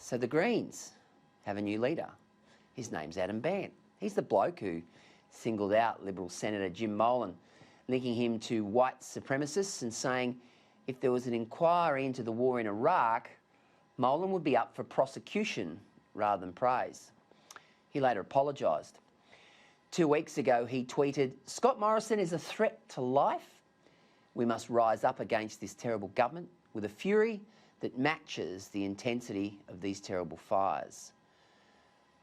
So the Greens have a new leader. His name's Adam Bandt. He's the bloke who singled out Liberal Senator Jim Molan, linking him to white supremacists and saying if there was an inquiry into the war in Iraq, Molan would be up for prosecution rather than praise. He later apologised. 2 weeks ago, he tweeted, "Scott Morrison is a threat to life. We must rise up against this terrible government with a fury that matches the intensity of these terrible fires."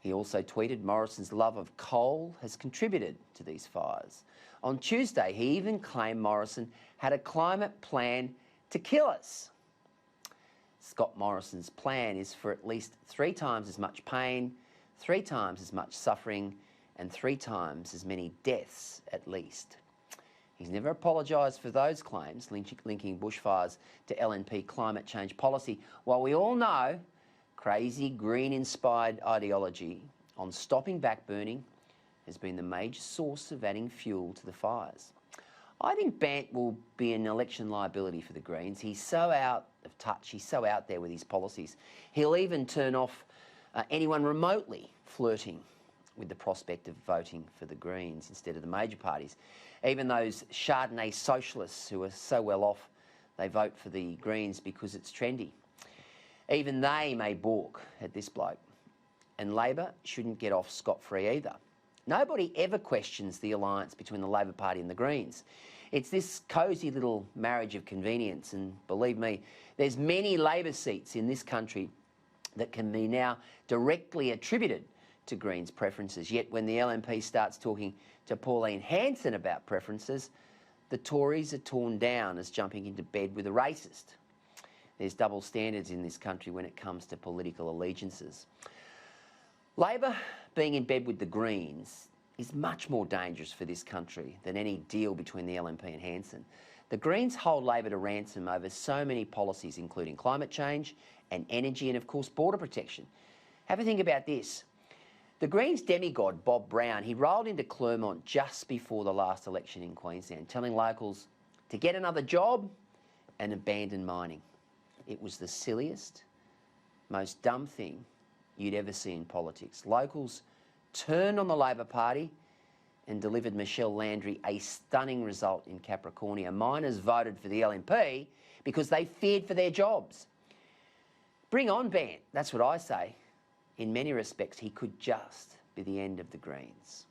He also tweeted, "Morrison's love of coal has contributed to these fires." On Tuesday, he even claimed Morrison had a climate plan to kill us. Scott Morrison's plan is for at least 3 times as much pain, 3 times as much suffering, and 3 times as many deaths at least. He's never apologised for those claims, linking bushfires to LNP climate change policy, while we all know crazy green-inspired ideology on stopping backburning has been the major source of adding fuel to the fires. I think Bandt will be an election liability for the Greens. He's so out of touch, he's so out there with his policies. He'll even turn off anyone remotely flirting with the prospect of voting for the Greens instead of the major parties. Even those Chardonnay socialists who are so well off, they vote for the Greens because it's trendy. Even they may balk at this bloke. And Labor shouldn't get off scot-free either. Nobody ever questions the alliance between the Labor Party and the Greens. It's this cosy little marriage of convenience, and believe me, there's many Labor seats in this country that can be now directly attributed to Greens' preferences. Yet when the LNP starts talking to Pauline Hanson about preferences, the Tories are torn down as jumping into bed with a racist. There's double standards in this country when it comes to political allegiances. Labor being in bed with the Greens is much more dangerous for this country than any deal between the LNP and Hanson. The Greens hold Labor to ransom over so many policies, including climate change and energy and, of course, border protection. Have a think about this. The Greens demigod, Bob Brown, he rolled into Clermont just before the last election in Queensland, telling locals to get another job and abandon mining. It was the silliest, most dumb thing you'd ever see in politics. Locals turned on the Labor Party and delivered Michelle Landry a stunning result in Capricornia. Miners voted for the LNP because they feared for their jobs. Bring on Bandt, that's what I say. In many respects, he could just be the end of the Greens.